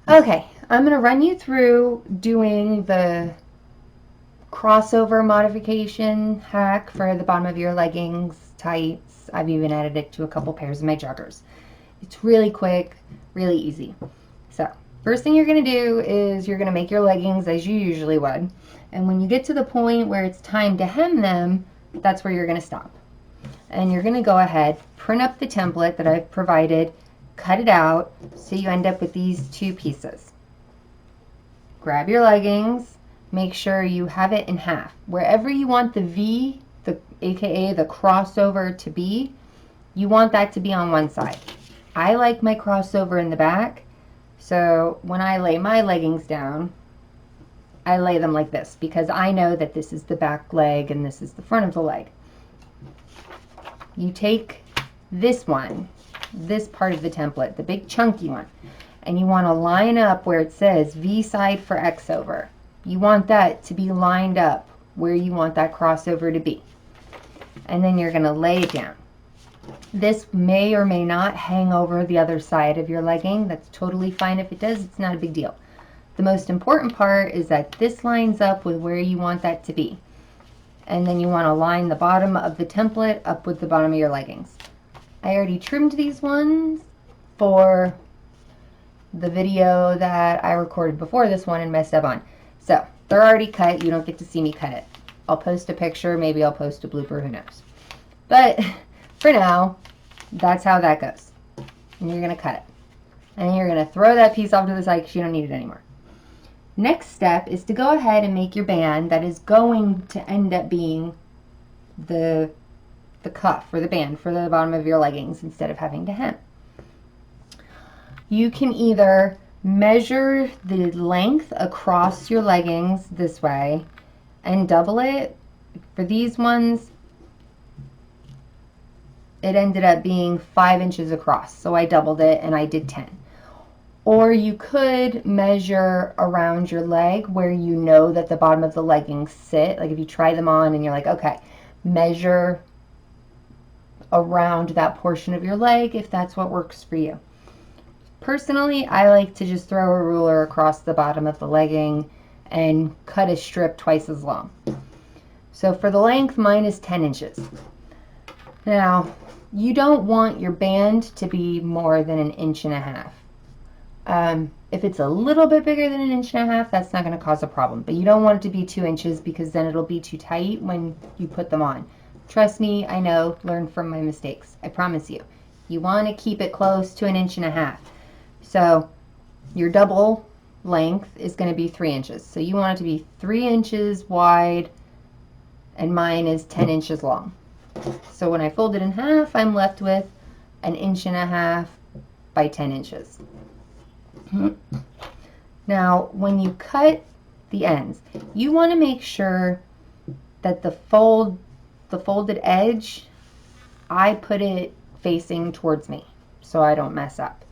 Okay, I'm going to run you through doing the crossover modification hack for the bottom of your leggings, tights. I've even added it to a couple pairs of my joggers. It's really quick, really easy. So, first thing you're going to do is you're going to make your leggings as you usually would. And when you get to the point where it's time to hem them, that's where you're going to stop. And you're going to go ahead, print up the template that I've provided, cut it out so you end up with these two pieces. Grab your leggings, make sure you have it in half. Wherever you want the V, aka the crossover, to be, you want that to be on one side. I like my crossover in the back, so when I lay my leggings down, I lay them like this because I know that this is the back leg and this is the front of the leg. You take this one, this part of the template, the big chunky one, and you want to line up where it says V side for X over. You want that to be lined up where you want that crossover to be. And then you're going to lay it down. This may or may not hang over the other side of your legging. That's totally fine. If it does, it's not a big deal. The most important part is that this lines up with where you want that to be. And then you want to line the bottom of the template up with the bottom of your leggings. I already trimmed these ones for the video that I recorded before this one and messed up on. So they're already cut. You don't get to see me cut it. I'll post a picture. Maybe I'll post a blooper. Who knows? But for now, that's how that goes. And you're going to cut it. And you're going to throw that piece off to the side because you don't need it anymore. Next step is to go ahead and make your band that is going to end up being the cuff or the band for the bottom of your leggings instead of having to hem. You can either measure the length across your leggings this way and double it. For these ones, it ended up being 5 inches across, so I doubled it and I did 10. Or you could measure around your leg where you know that the bottom of the leggings sit. Like if you try them on and you're like, okay, measure around that portion of your leg if that's what works for you. Personally, I like to just throw a ruler across the bottom of the legging and cut a strip twice as long. So for the length, mine is 10 inches. Now, you don't want your band to be more than 1.5 inches. If it's a little bit bigger than 1.5 inches, that's not going to cause a problem. But you don't want it to be 2 inches because then it'll be too tight when you put them on. Trust me, I know, learn from my mistakes. I promise you. You want to keep it close to 1.5 inches. So your double length is going to be 3 inches. So you want it to be 3 inches wide, and mine is 10 inches long. So when I fold it in half, I'm left with 1.5 inches by 10 inches. Now, when you cut the ends, you want to make sure that the folded edge, I put it facing towards me so I don't mess up.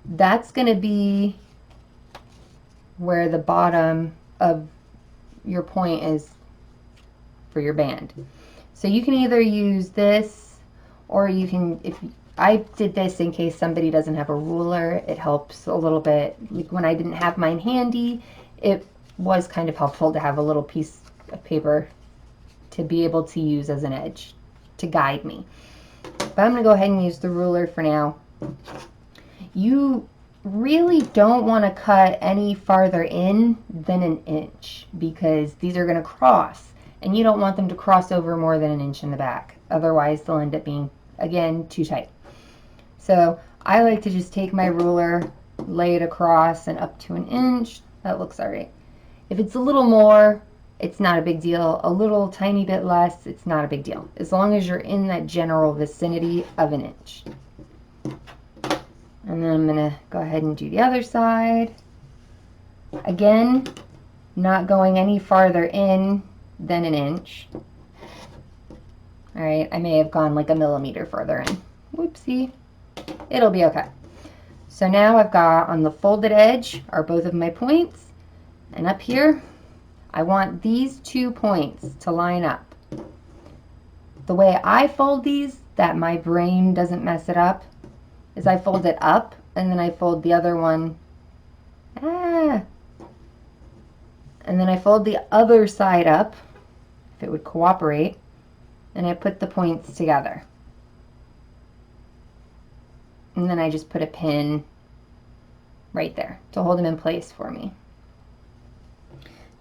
That's going to be where the bottom of your point is for your band. So you can either use this, or you can, I did this in case somebody doesn't have a ruler. It helps a little bit. Like when I didn't have mine handy, it was kind of helpful to have a little piece of paper to be able to use as an edge to guide me. But I'm going to go ahead and use the ruler for now. You really don't want to cut any farther in than 1 inch because these are going to cross, and you don't want them to cross over more than 1 inch in the back. Otherwise, they'll end up being, again, too tight. So I like to just take my ruler, lay it across and up to 1 inch. That looks all right. If it's a little more, it's not a big deal. A little tiny bit less, it's not a big deal. As long as you're in that general vicinity of 1 inch. And then I'm going to go ahead and do the other side. Again, not going any farther in than 1 inch. All right, I may have gone like 1 millimeter further in. Whoopsie. It'll be okay. So now I've got on the folded edge are both of my points. And up here, I want these 2 points to line up. The way I fold these, that my brain doesn't mess it up, is I fold it up and then I fold the other one. And then I fold the other side up, if it would cooperate, and I put the points together. And then I just put a pin right there to hold them in place for me.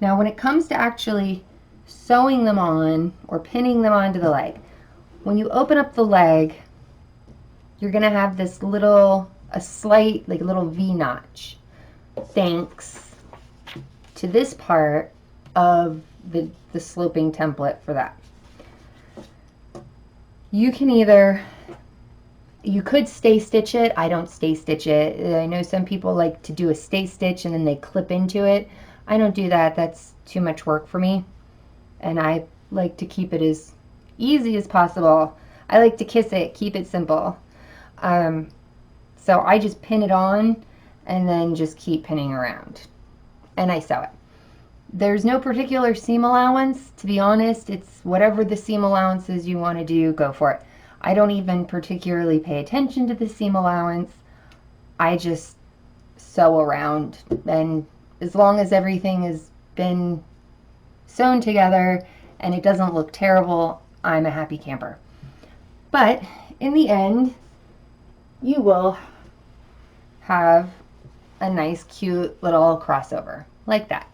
Now when it comes to actually sewing them on or pinning them onto the leg, when you open up the leg, you're gonna have this little, a slight, like a little V-notch, thanks to this part of the sloping template for that. You can either, you could stay stitch it. I don't stay stitch it. I know some people like to do a stay stitch and then they clip into it. I don't do that. That's too much work for me. And I like to keep it as easy as possible. I like to kiss it, keep it simple. So I just pin it on and then just keep pinning around. And I sew it. There's no particular seam allowance, to be honest. It's whatever the seam allowances you want to do, go for it. I don't even particularly pay attention to the seam allowance. I just sew around, and as long as everything has been sewn together and it doesn't look terrible, I'm a happy camper. But in the end, you will have a nice, cute little crossover like that.